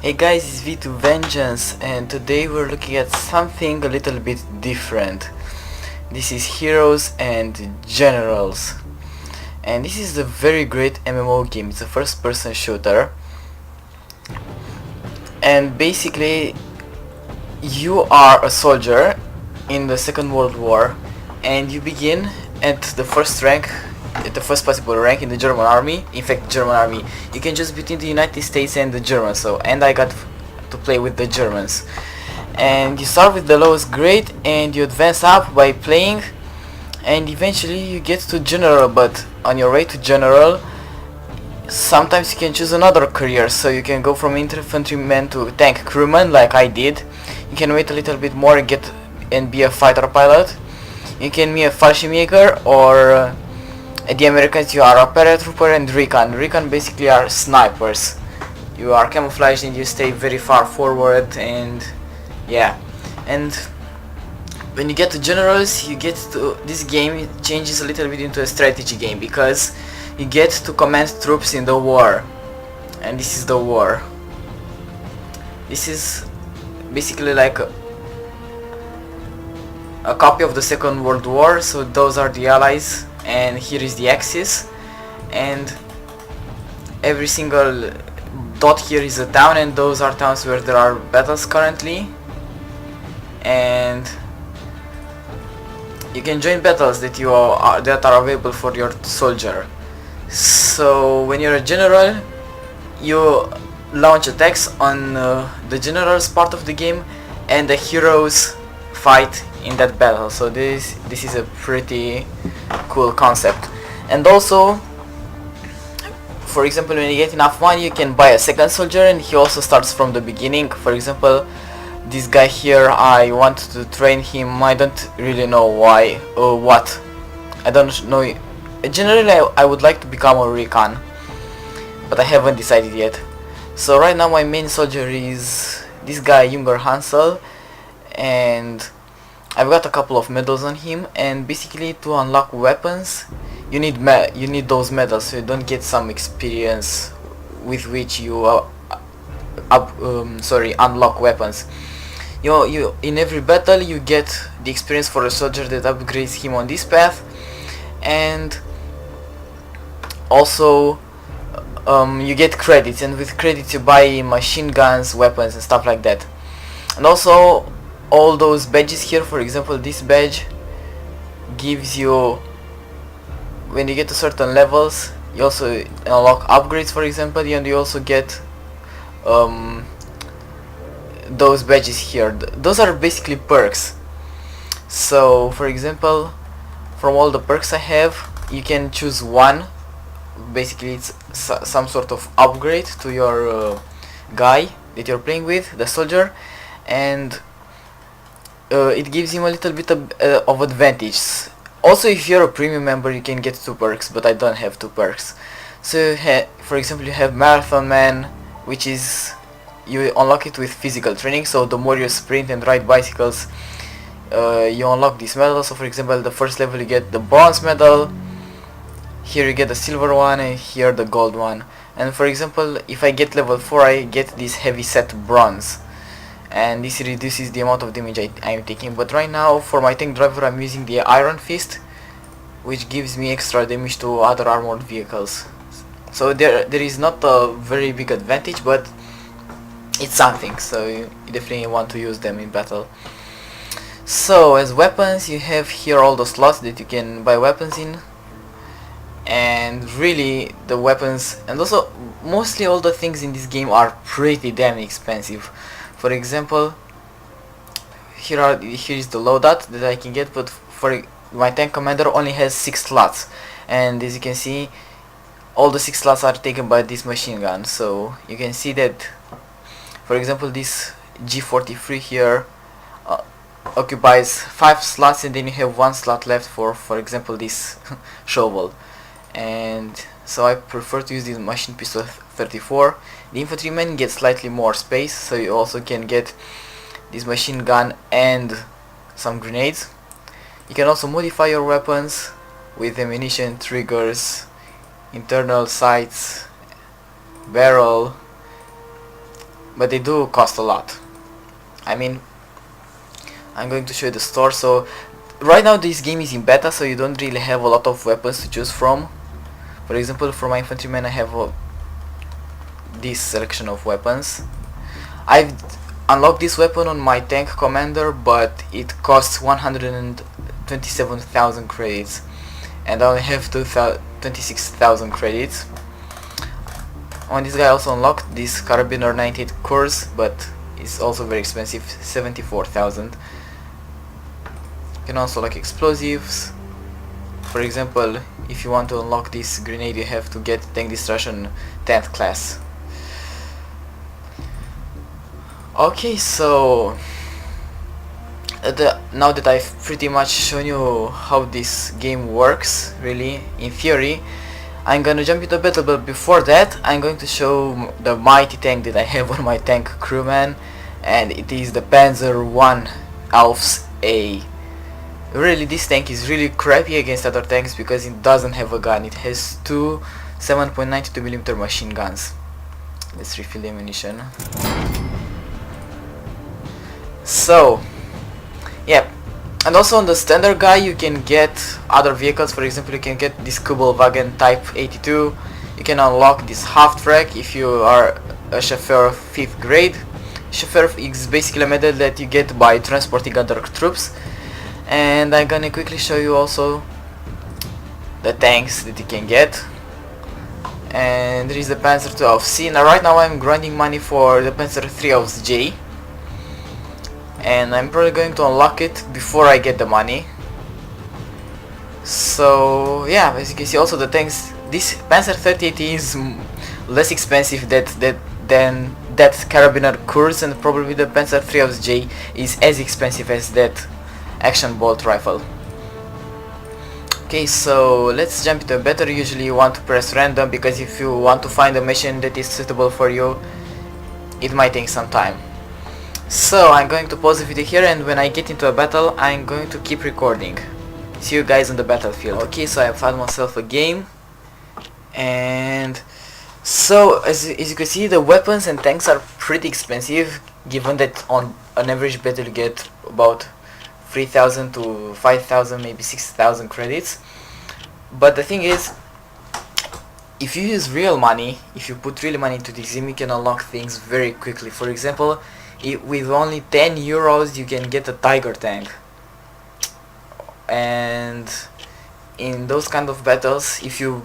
Hey guys, it's V2 Vengeance, and today we're looking at something a little bit different. This is Heroes and Generals. And this is a very great MMO game. It's a first person shooter. And basically you are a soldier in the Second World War, and you begin at the first rank, at the first possible rank in the German army. In fact, German army. You can choose between the United States and the Germans. And I got to play with the Germans. And you start with the lowest grade, and you advance up by playing, and eventually you get to general. But on your way to general, sometimes you can choose another career. So you can go from infantryman to tank crewman, like I did. You can wait a little bit more and be a fighter pilot. You can be a Fallschirmjäger, or at the Americans you are a paratrooper and recon. Recon basically are snipers. You are camouflaged and you stay very far forward, and yeah. And when you get to generals, you get to this game. It changes a little bit into a strategy game, because you get to command troops in the war. And this is the war. This is basically like a copy of the Second World War. So those are the allies, and here is the Axis, and every single dot here is a town, and those are towns where there are battles currently. And you can join battles that are available for your soldier. So when you're a general, you launch attacks on the general's part of the game, and the heroes fight in that battle. So this is a pretty cool concept. And also, for example, when you get enough money, you can buy a second soldier, and he also starts from the beginning. For example, this guy here, I want to train him. I don't really know why or what. I don't know. Generally, I would like to become a recon, but I haven't decided yet. So right now my main soldier is this guy, Junger Hansel, and I've got a couple of medals on him. And basically, to unlock weapons, you need those medals, so you don't get some experience with which you unlock weapons. You in every battle you get the experience for a soldier that upgrades him on this path, and also you get credits, and with credits you buy machine guns, weapons, and stuff like that. And also all those badges here, for example this badge gives you, when you get to certain levels, you also unlock upgrades, for example, and you also get those badges here. Those are basically perks. So for example, from all the perks I have, you can choose one. Basically it's some sort of upgrade to your guy that you're playing with, the soldier, and it gives him a little bit of advantage. Also, if you're a premium member, you can get 2 perks, but I don't have 2 perks. So for example, you have Marathon Man, which is, you unlock it with physical training. So the more you sprint and ride bicycles, you unlock this medal. So for example, the first level you get the bronze medal, here you get the silver one, and here the gold one. And for example, if I get level 4, I get this heavy set bronze, and this reduces the amount of damage I am taking. But right now, for my tank driver, I'm using the Iron Fist, which gives me extra damage to other armored vehicles. So there is not a very big advantage, but it's something, so you definitely want to use them in battle. So as weapons, you have here all the slots that you can buy weapons in, and really the weapons, and also mostly all the things in this game are pretty damn expensive. For example, here is the loadout that I can get, but for my tank commander only has 6 slots, and as you can see, all the 6 slots are taken by this machine gun. So you can see that, for example, this G43 here occupies 5 slots, and then you have 1 slot left for example, this shovel. And so I prefer to use this machine pistol 34. The infantryman gets slightly more space, so you also can get this machine gun and some grenades. You can also modify your weapons with ammunition, triggers, internal sights, barrel, but they do cost a lot. I mean, I'm going to show you the store. So right now this game is in beta, so you don't really have a lot of weapons to choose from. For example, for my infantryman I have this selection of weapons. I've unlocked this weapon on my tank commander, but it costs 127,000 credits, and I only have 26,000 credits. On this guy I also unlocked this carabiner 98 cores, but it's also very expensive, 74,000. You can also like explosives. For example, if you want to unlock this grenade, you have to get tank destruction 10th class. Okay, so now that I've pretty much shown you how this game works, really, in theory, I'm gonna jump into battle, but before that I'm going to show the mighty tank that I have on my tank crewman, and it is the Panzer I ausf. Really, this tank is really crappy against other tanks because it doesn't have a gun. It has two 7.92mm machine guns. Let's refill the ammunition. So, yeah, and also on the standard guy you can get other vehicles. For example, you can get this Kubelwagen Type 82. You can unlock this half track if you are a chauffeur 5th grade. Chauffeur is basically a medal that you get by transporting other troops. And I'm gonna quickly show you also the tanks that you can get. And there is the Panzer II ausf. Now right now I'm grinding money for the Panzer III ausf, and I'm probably going to unlock it before I get the money. So yeah, as you can see, also the tanks, this Panzer 38 is less expensive than that carabiner course, and probably the Panzer III ausf is as expensive as that action bolt rifle. Okay, so let's jump into a battle. Usually you want to press random, because if you want to find a mission that is suitable for you, it might take some time. So I'm going to pause the video here, and when I get into a battle I'm going to keep recording. See you guys on the battlefield. Okay, so I found myself a game, and so as you can see, the weapons and tanks are pretty expensive, given that on an average battle you get about 3,000 to 5,000, maybe 6,000 credits. But the thing is, if you use real money, if you put real money into this game, you can unlock things very quickly. For example, with only 10 euros you can get a Tiger tank. And in those kind of battles, if you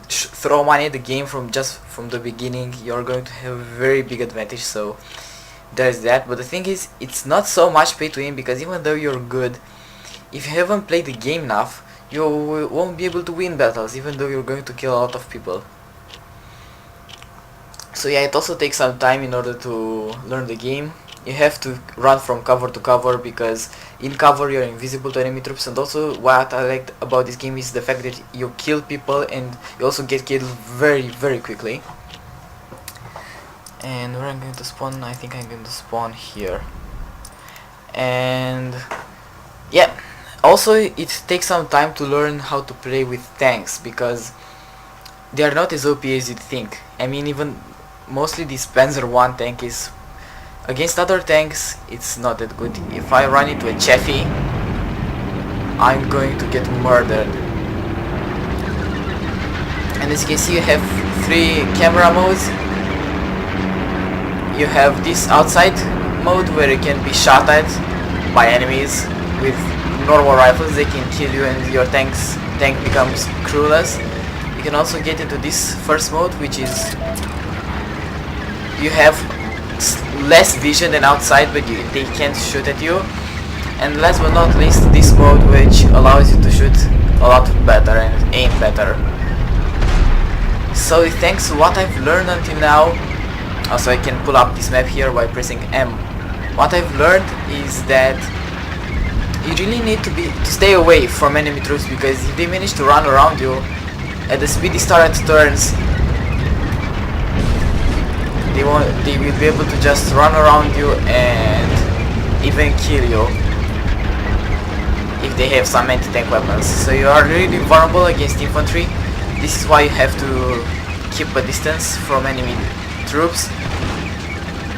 throw money at the game from the beginning, you're going to have a very big advantage. So there's that. But the thing is, it's not so much pay to win, because even though you're good, if you haven't played the game enough, you won't be able to win battles, even though you're going to kill a lot of people. So yeah, it also takes some time in order to learn the game. You have to run from cover to cover, because in cover you're invisible to enemy troops. And also what I liked about this game is the fact that you kill people and you also get killed very, very quickly. And where I'm going to spawn, I think I'm going to spawn here. And yeah, also it takes some time to learn how to play with tanks, because they are not as OP as you'd think. I mean, even mostly this Panzer I tank is, against other tanks, it's not that good. If I run into a Chaffee, I'm going to get murdered. And as you can see, you have 3 camera modes. You have this outside mode where you can be shot at by enemies with normal rifles. They can kill you and your tank becomes crewless. You can also get into this first mode, which is you have less vision than outside, but they can't shoot at you. And last but not least, this mode, which allows you to shoot a lot better and aim better. So thanks to what I've learned until now, also I can pull up this map here by pressing M. What I've learned is that you really need to stay away from enemy troops, because if they manage to run around you at the speed they start at turns, they will be able to just run around you and even kill you if they have some anti-tank weapons. So you are really vulnerable against infantry. This is why you have to keep a distance from enemy troops.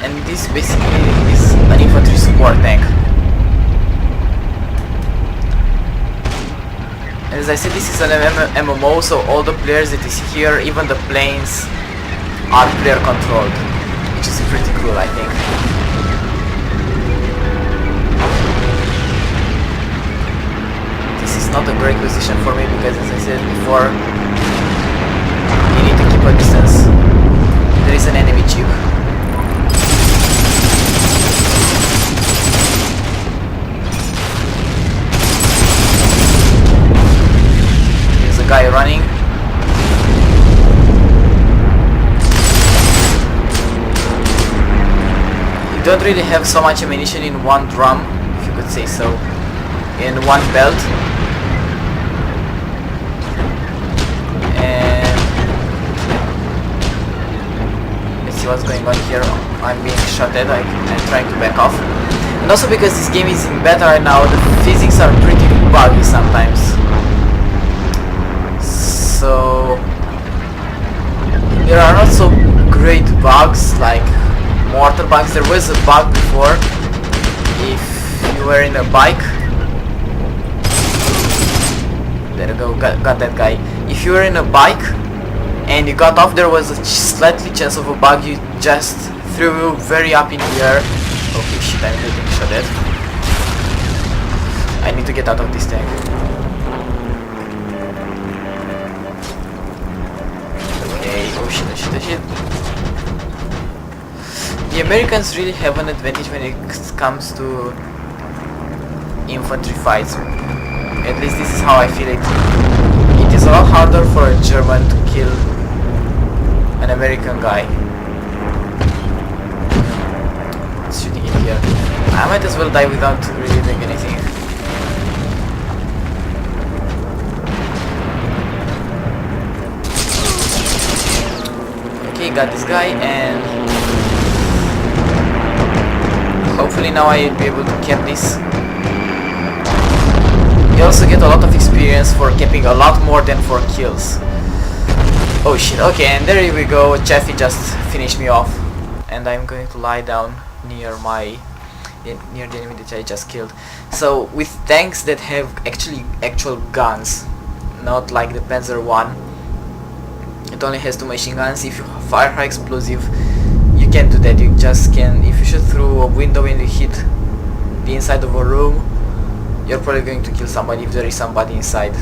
and this basically is an infantry support tank. And as I said, this is an MMO, so all the players that is here, even the planes, are player controlled, which is pretty cool, I think. This is not a great position for me because, as I said before, you need to keep a distance. There is an enemy jeep. There's a guy running. You don't really have so much ammunition in one drum, if you could say so, in one belt. What's going on here. I'm being shot at. I'm trying to back off, and also because this game is in beta right now, the physics are pretty buggy sometimes, so there are not so great bugs like mortar bugs. There was a bug before if you were in a bike. There you go, got that guy. If you were in a bike and you got off, there was a slightly chance of a bug. You just threw very up in the air. Okay, shit, I'm getting shot at. I need to get out of this tank. Okay, oh shit, oh shit, oh shit. The Americans really have an advantage when it comes to infantry fights. At least this is how I feel it. It is a lot harder for a German to kill an American guy. It's shooting in here. I might as well die without really doing anything. Okay, got this guy, and hopefully now I'll be able to cap this. You also get a lot of experience for capping a lot more than for kills. Oh shit, okay, and there we go. Chaffee just finished me off, and I'm going to lie down near the enemy that I just killed. So with tanks that have actual guns, not like the Panzer I, it only has 2 machine guns. If you fire high explosive, you can do that. You just can, if you shoot through a window and you hit the inside of a room, you're probably going to kill somebody if there is somebody inside.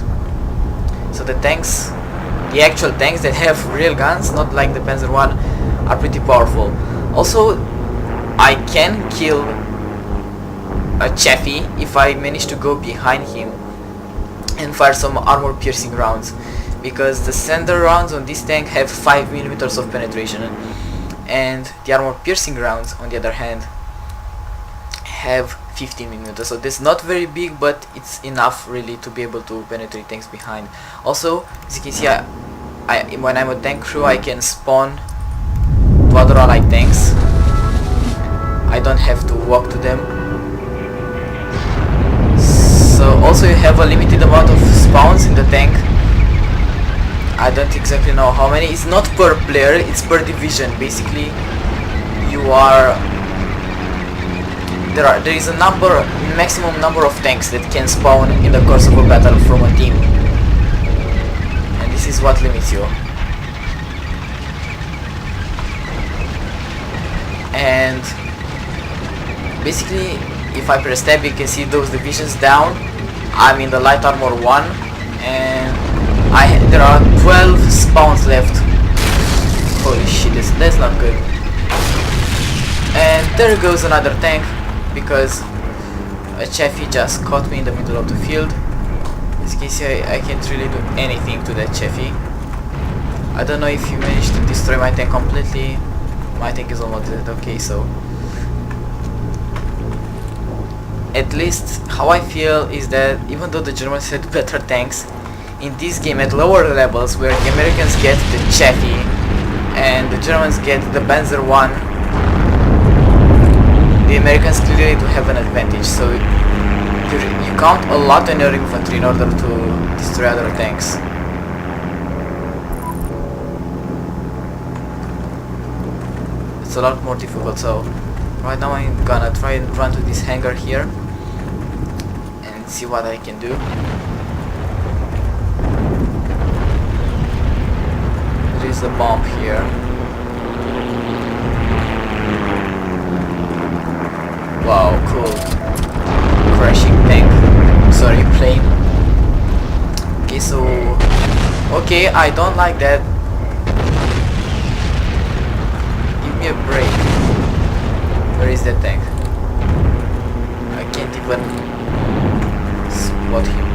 So the tanks, the actual tanks that have real guns, not like the Panzer I, are pretty powerful. Also, I can kill a Chaffee if I manage to go behind him and fire some armor piercing rounds, because the Sander rounds on this tank have 5 mm of penetration, and the armor piercing rounds on the other hand have 15 mm. So that's not very big, but it's enough really to be able to penetrate tanks behind. Also, as you can see, when I'm a tank crew, I can spawn to other allied tanks. I don't have to walk to them. So also you have a limited amount of spawns in the tank. I don't exactly know how many. It's not per player, it's per division. Basically, there is a maximum number of tanks that can spawn in the course of a battle from a team, and this is what limits you. And basically, if I press tab, you can see those divisions down. I'm in the light armor 1, and there are 12 spawns left. Holy shit, that's not good. And there goes another tank, because a Chaffee just caught me in the middle of the field. As you can see, I can't really do anything to that Chaffee. I don't know if you managed to destroy my tank completely. My tank is almost dead. Okay, so at least how I feel is that even though the Germans had better tanks, in this game at lower levels, where the Americans get the Chaffee and the Germans get the Panzer I, the Americans clearly do have an advantage. So you count a lot on your infantry in order to destroy other tanks. it's a lot more difficult. So right now I'm gonna try and run to this hangar here and see what I can do. There is a bomb here. Wow, cool. Crashing tank. Sorry, plane. Okay, so... okay, I don't like that. Give me a break. Where is that tank? I can't even spot him.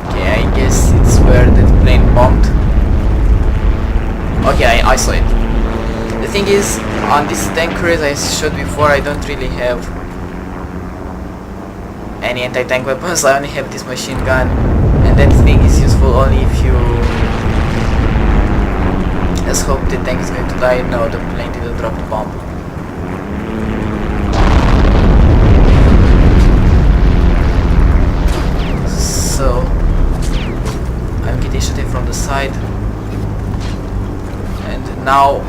Okay, I guess it's where that plane bombed. Okay, I saw it. The thing is, on this tank race I showed before, I don't really have any anti-tank weapons. I only have this machine gun, and that thing is useful only if you... let's hope the tank is going to die. No, the plane didn't drop the bomb. So I'm getting shot from the side, and now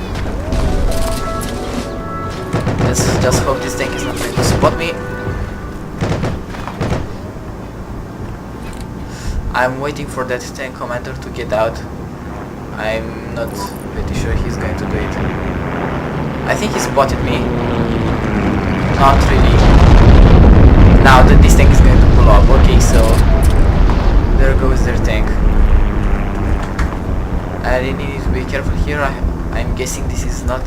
let's just hope this tank is not going to spot me. I'm waiting for that tank commander to get out. I'm not pretty sure he's going to do it. I think he spotted me. Not really. Now that this tank is going to pull up. Okay, so there goes their tank. I really need to be careful here. I'm guessing this is not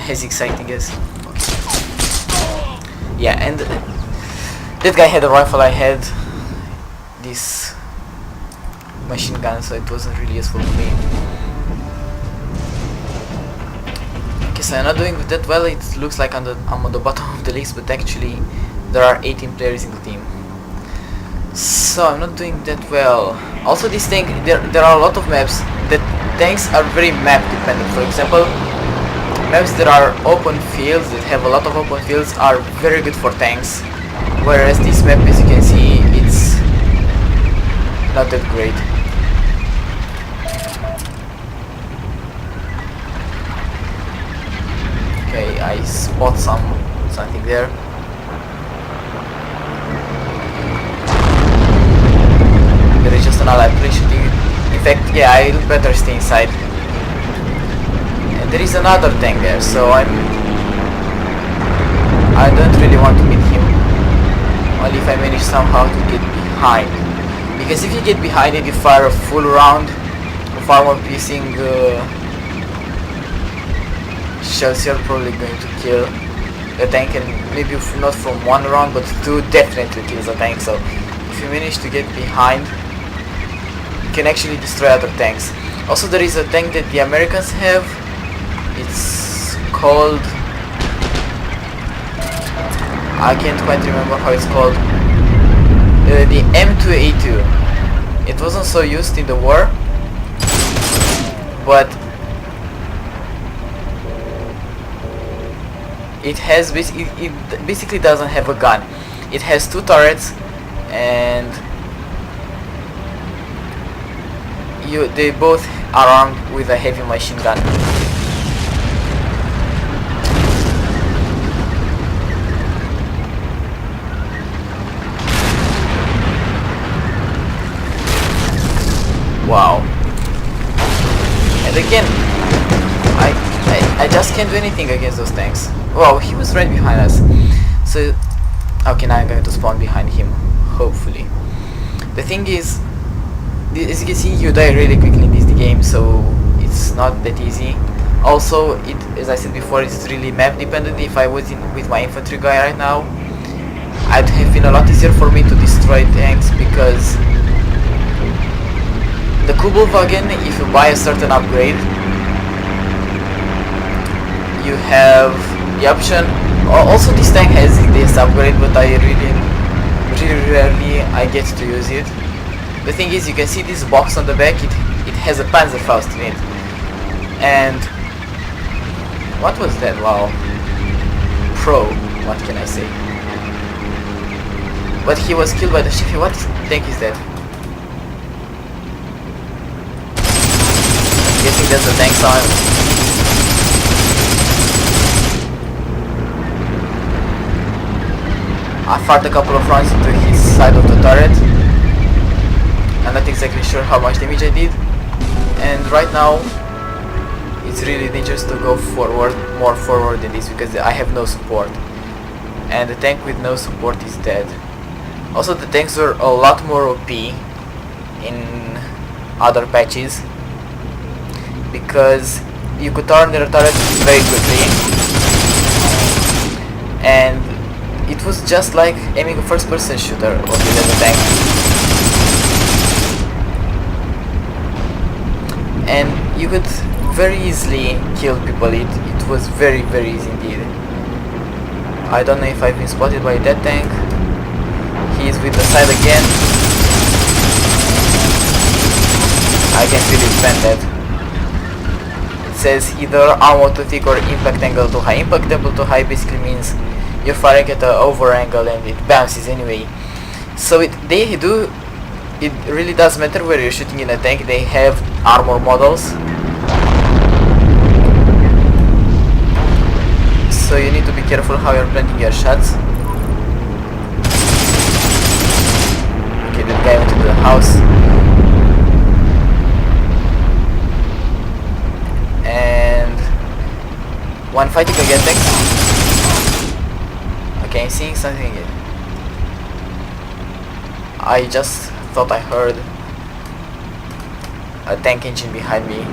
as exciting as... okay. Yeah, and that guy had a rifle. I had this machine gun, so it wasn't really useful to me. Okay, so I'm not doing that well. It looks like I'm on the bottom of the list, but actually there are 18 players in the team. So I'm not doing that well. Also, this tank, there are a lot of maps. The tanks are very map dependent. For example, maps that are open fields, that have a lot of open fields, are very good for tanks. Whereas this map, as you can see, it's not that great. Okay, I spot something there. There is just an allied plane shooting. In fact, yeah, I'd better stay inside. And there is another tank there, so I don't really want to meet him. Only if I manage somehow to get behind. Because if you get behind and you fire a full round of armor piercing shells, you're probably going to kill the tank, and maybe not from one round, but two definitely kills the tank. So if you manage to get behind, you can actually destroy other tanks. Also, there is a tank that the Americans have. It's called... I can't quite remember how it's called. The M2A2. It wasn't so used in the war, but it has it basically doesn't have a gun. It has two turrets, and they both are armed with a heavy machine gun. Wow. And again, I just can't do anything against those tanks. Wow, he was right behind us. So, okay, now I'm going to spawn behind him, hopefully. The thing is, as you can see, you die really quickly in this game, so it's not that easy. Also, as I said before, it's really map dependent. If I was with my infantry guy right now, I'd have been a lot easier for me to destroy tanks, because the Kubelwagen, if you buy a certain upgrade, you have the option. Also, this tank has this upgrade, but I really rarely I get to use it. The thing is, you can see this box on the back. It has a Panzerfaust in it. And what was that? Wow. Pro. What can I say? But he was killed by the ship. What tank is that? there's a tank on. I fired a couple of rounds into his side of the turret. I'm not exactly sure how much damage I did. And right now it's really dangerous to go forward, more forward than this, because I have no support. And the tank with no support is dead. Also, the tanks were a lot more OP in other patches, because you could turn their turret very quickly, and it was just like aiming a first-person shooter. Okay, there's a tank. And you could very easily kill people. It was very easy indeed. I don't know if I've been spotted by that tank. He is with the side again. I can't really defend that. It says either armor too thick or impact angle too high. Impact angle too high basically means you're firing at an over angle and it bounces anyway. So it really does matter where you're shooting in a tank. They have armor models, so you need to be careful how you're planting your shots. Okay, that guy went to the house. And one fighting against tanks. Okay, I'm seeing something. I just thought I heard a tank engine behind me.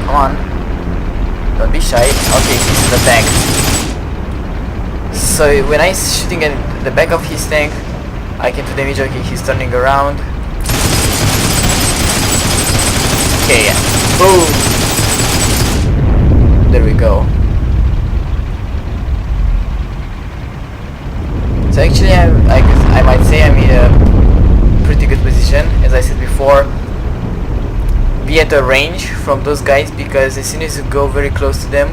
Come on, don't be shy. Okay, this is the tank. So when I'm shooting at the back of his tank, I can do damage. Okay, he's turning around. Okay, boom. There we go. So actually I might say I'm in a pretty good position. As I said before, be at a range from those guys, because as soon as you go very close to them,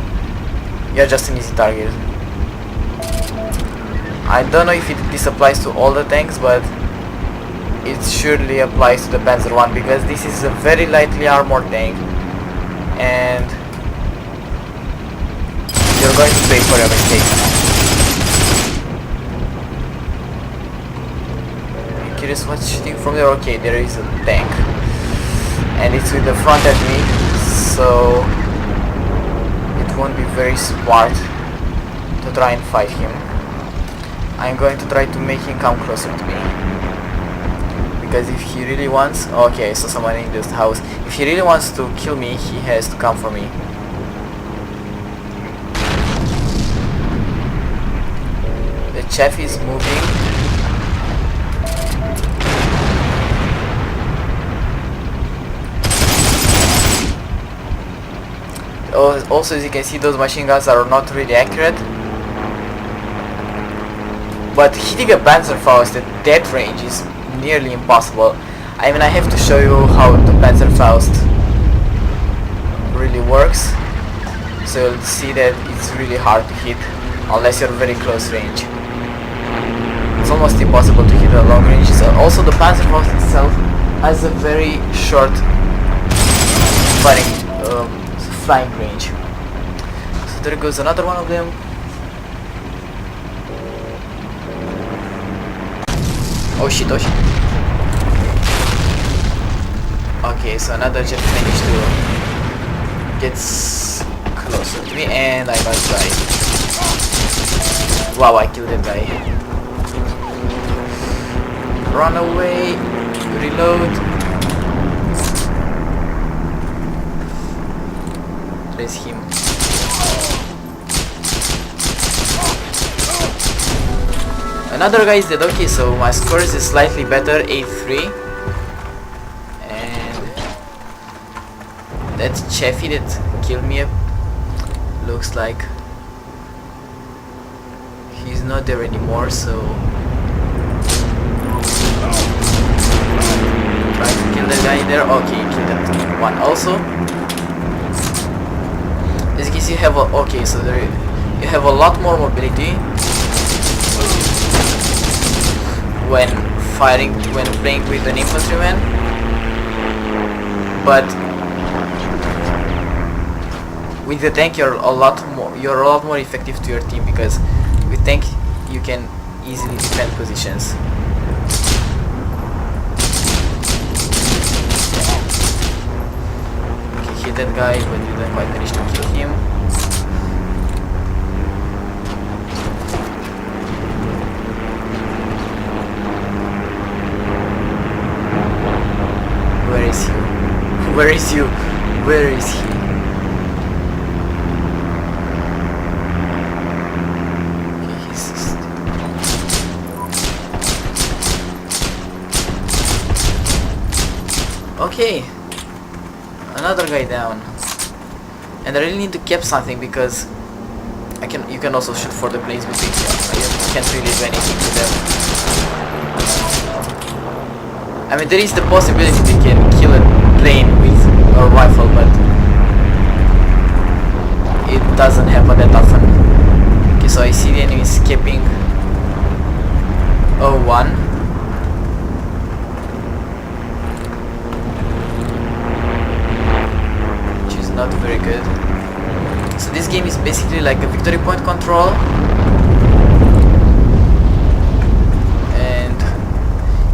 you're just an easy target. I don't know if this applies to all the tanks, but it surely applies to the Panzer I, because this is a very lightly armored tank, and you're going to pay for your mistakes. I'm curious what's shooting from there. Okay, there is a tank, and it's with the front at me, so it won't be very smart to try and fight him. I'm going to try to make him come closer to me, because if he really wants... Okay, I saw someone in this house. If he really wants to kill me, he has to come for me. The chef is moving. Also, as you can see, those machine guns are not really accurate. But hitting a Panzerfaust at that range is nearly impossible. I mean, I have to show you how the Panzerfaust really works, so you'll see that it's really hard to hit unless you're very close range. It's almost impossible to hit at long range. So also, the Panzerfaust itself has a very short flying range. So there goes another one of them. Oh shit, oh shit. Okay, so another jet managed to get closer to me, and I got died. Wow, I killed that guy. Run away, reload. Trace him. Another guy is dead. Okay, so my score is slightly better, 8-3. And that Cheffy that killed me looks like he's not there anymore, so try to kill that guy there. Okay, kill that one also. As you can see, you have okay, so there you have a lot more mobility when firing when playing with an infantryman, but with the tank you're a lot more effective to your team, because with tank you can easily defend positions. Okay, hit that guy, but didn't quite manage to kill him. Where is he? Where is you? Where is he? Okay, another guy down, and I really need to keep something, because you can also shoot for the planes between you. You can't really do anything to them. I mean, there is the possibility they can kill a plane with a rifle, but it doesn't happen that often. Okay, so I see the enemy escaping 01. Not very good. So this game is basically like a victory point control, and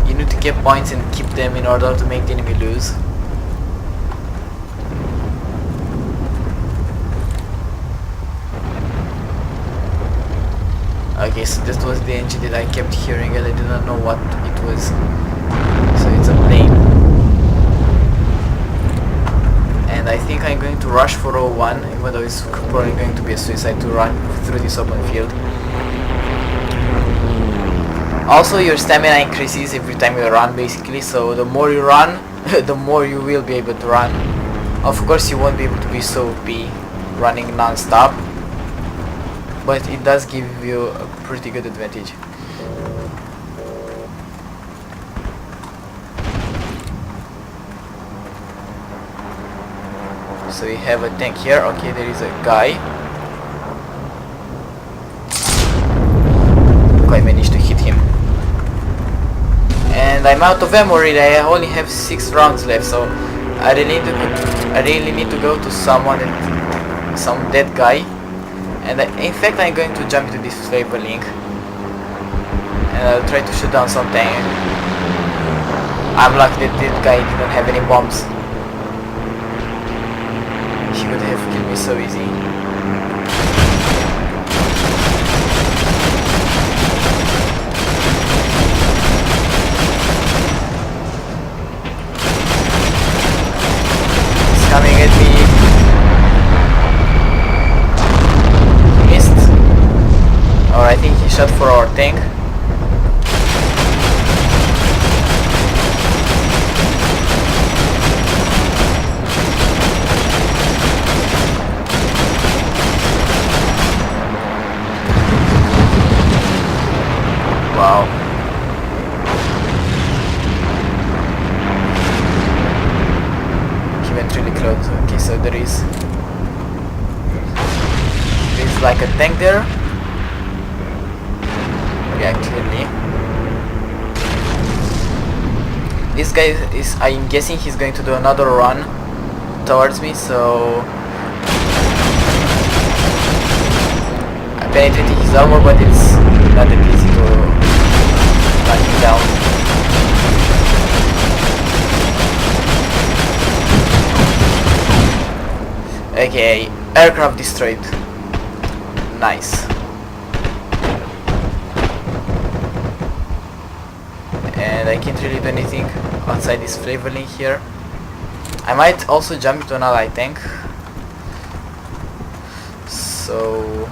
you need to get points and keep them in order to make the enemy lose. Okay, so this was the engine that I kept hearing and I didn't know what it was. So it's a plane. And I think I'm going to rush for 01, even though it's probably going to be a suicide to run through this open field. Also, your stamina increases every time you run, basically, so the more you run, the more you will be able to run. Of course, you won't be able to be so OP running non-stop, but it does give you a pretty good advantage. So we have a tank here. Okay, there is a guy. I managed to hit him. And I'm out of ammo already. I only have 6 rounds left, so I really need to go to some dead guy. And in fact, I'm going to jump into this flavor link, and I'll try to shoot down some tank. I'm lucky that guy didn't have any bombs. He could have killed me so easy. He's coming at me. Missed. Or I think he shot for our tank. Wow. He went really close. Okay, so there is like a tank there. Yeah, clearly. This guy is, I'm guessing he's going to do another run towards me, so I penetrated his armor, but it's not that easy to knock him down. Okay, aircraft destroyed. Nice. And I can't really do anything outside this flavor link here. I might also jump into an ally tank. So,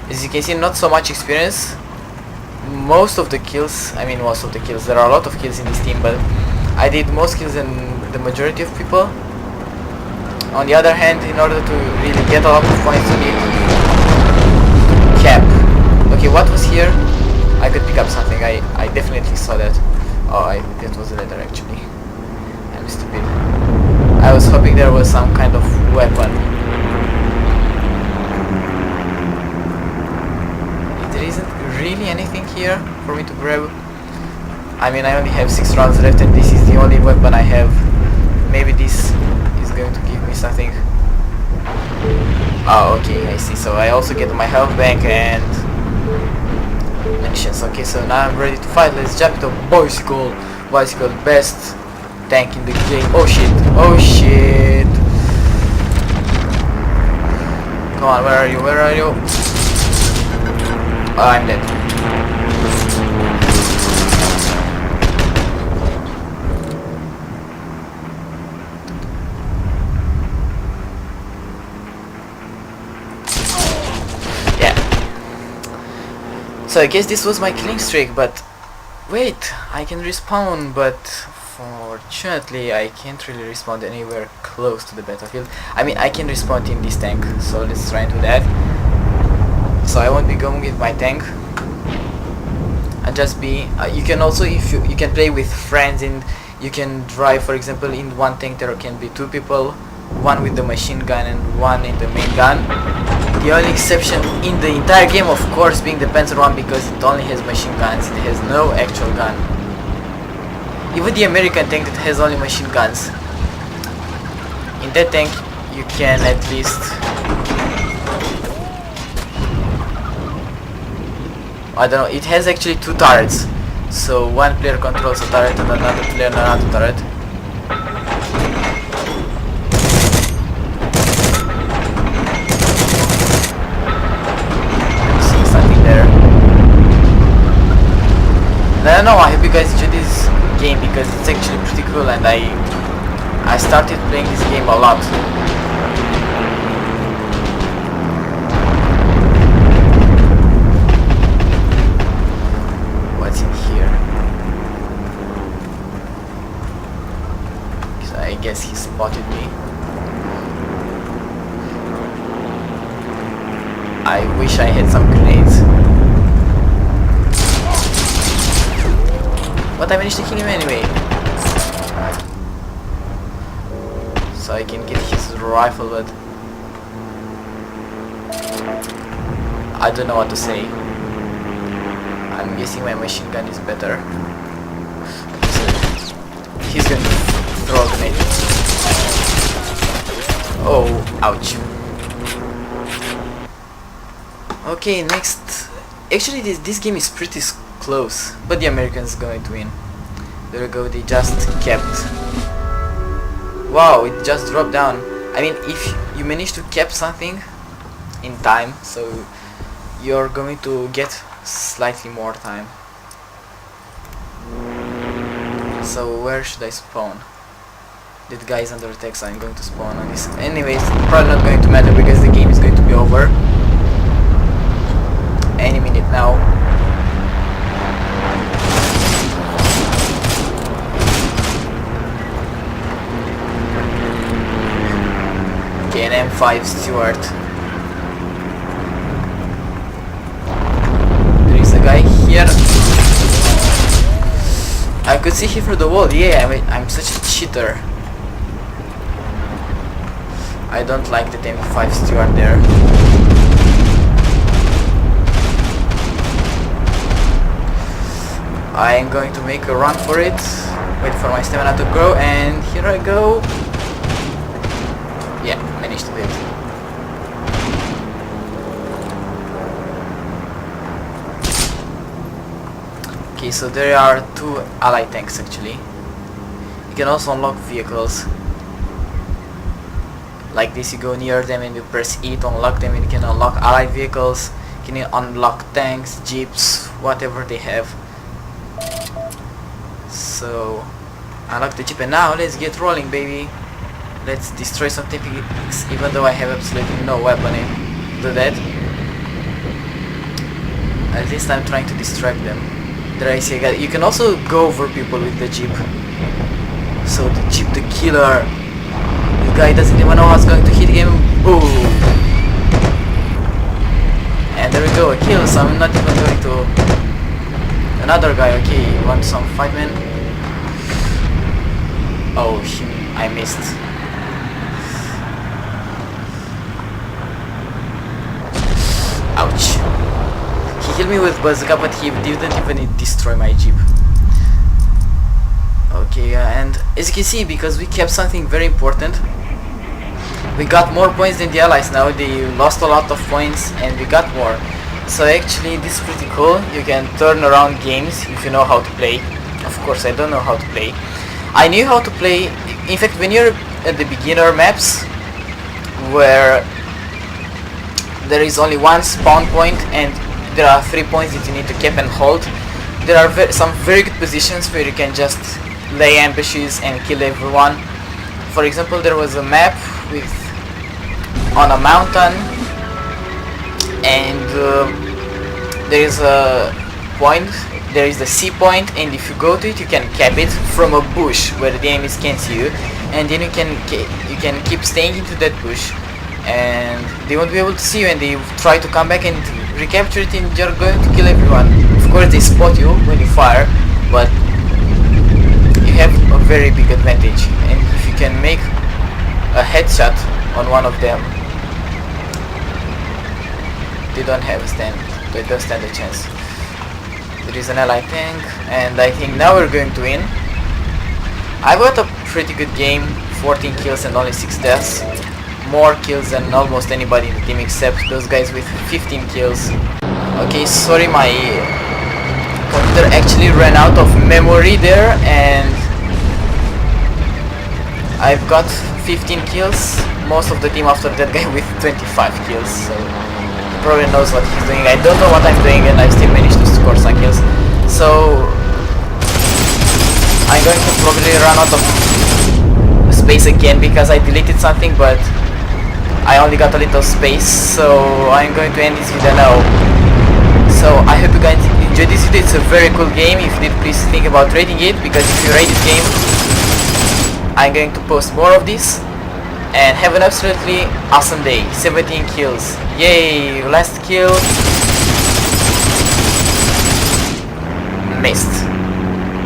as you can see, not so much experience. Most of the kills, there are a lot of kills in this team, but I did most kills than the majority of people. On the other hand, in order to really get a lot of points, you need cap. Okay, what was here? I could pick up something. I definitely saw that. Oh, that was a letter actually. I'm stupid. I was hoping there was some kind of weapon. There isn't really anything here for me to grab. I mean, I only have 6 rounds left and this is the only weapon I have. Maybe this is going to give me something. Oh, okay, I see. So I also get my health bank and munitions. Okay, so now I'm ready to fight. Let's jump into bicycle. Bicycle, best tank in the game. Oh shit, oh shit. Come on, where are you, where are you? Oh, I'm dead. So I guess this was my killing streak, but wait, I can respawn, but fortunately I can't really respawn anywhere close to the battlefield. I mean, I can respawn in this tank, so let's try and do that. So I won't be going with my tank. And just be, you can also, if you can play with friends and you can drive, for example, in one tank there can be 2 people, one with the machine gun and one in the main gun. The only exception in the entire game, of course, being the Panzer one, because it only has machine guns, it has no actual gun. Even the American tank that has only machine guns, in that tank you can at least, I don't know, it has actually 2 turrets, so one player controls a turret and another player another turret. I don't know, I hope you guys enjoyed this game because it's actually pretty cool and I started playing this game a lot. What's in here? So I guess he spotted me. I wish I had some grenades. But I managed to kill him anyway. So I can get his rifle, but I don't know what to say. I'm guessing my machine gun is better. So he's going to throw a grenade. Oh, ouch. Okay, next. Actually, this game is pretty close, but the Americans going to win. There we go, they just kept. Wow, it just dropped down. I mean, if you manage to cap something in time, so you're going to get slightly more time. So where should I spawn? That guy is under attack, so I'm going to spawn on this. Anyways, probably not going to matter because the game is going to be over any minute now. An M5 Stewart. There is a guy here. I could see him through the wall. Yeah, I mean, I'm such a cheater. I don't like the M5 Stewart there. I am going to make a run for it. Wait for my stamina to grow, and here I go. Yeah, managed to do it. Okay, so there are 2 allied tanks actually. You can also unlock vehicles. Like this, you go near them and you press E to unlock them, and you can unlock allied vehicles. You can unlock tanks, jeeps, whatever they have. So, unlock the jeep, and now let's get rolling, baby. Let's destroy some typics, even though I have absolutely no weapon to do that. At least I'm trying to distract them. There I see a guy. You can also go over people with the jeep. So the jeep, the killer. The guy doesn't even know what's going to hit him. Boom! And there we go, a kill. So I'm not even going to. Another guy. Okay, you want some fight, man? Oh, I missed. Ouch. He killed me with bazooka, but he didn't even destroy my jeep. Okay, and as you can see, because we kept something very important, we got more points than the allies now. They lost a lot of points and we got more. So actually this is pretty cool. You can turn around games if you know how to play. Of course I don't know how to play. I knew how to play. In fact, when you're at the beginner maps where there is only one spawn point and there are 3 points that you need to keep and hold, there are some very good positions where you can just lay ambushes and kill everyone. For example, there was a map with on a mountain, and there is a point, there is the C point, and if you go to it you can cap it from a bush where the enemies can't see you, and then you can keep staying into that bush and they won't be able to see you, and they try to come back and recapture it and you're going to kill everyone. Of course they spot you when you fire, but you have a very big advantage, and if you can make a headshot on one of them, they don't stand a chance. There is an ally tank, and I think now we're going to win. I got a pretty good game, 14 kills and only 6 deaths. More kills than almost anybody in the team except those guys with 15 kills. Okay, sorry, my computer actually ran out of memory there, and I've got 15 kills, most of the team after that guy with 25 kills, so he probably knows what he's doing. I don't know what I'm doing and I still managed to score some kills. So I'm going to probably run out of space again because I deleted something, but I only got a little space, so I'm going to end this video now. So I hope you guys enjoyed this video. It's a very cool game. If you did, please think about rating it, because if you rate this game, I'm going to post more of this. And have an absolutely awesome day. 17 kills. Yay! Last kill. Missed.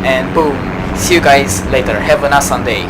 And boom. See you guys later. Have an awesome day.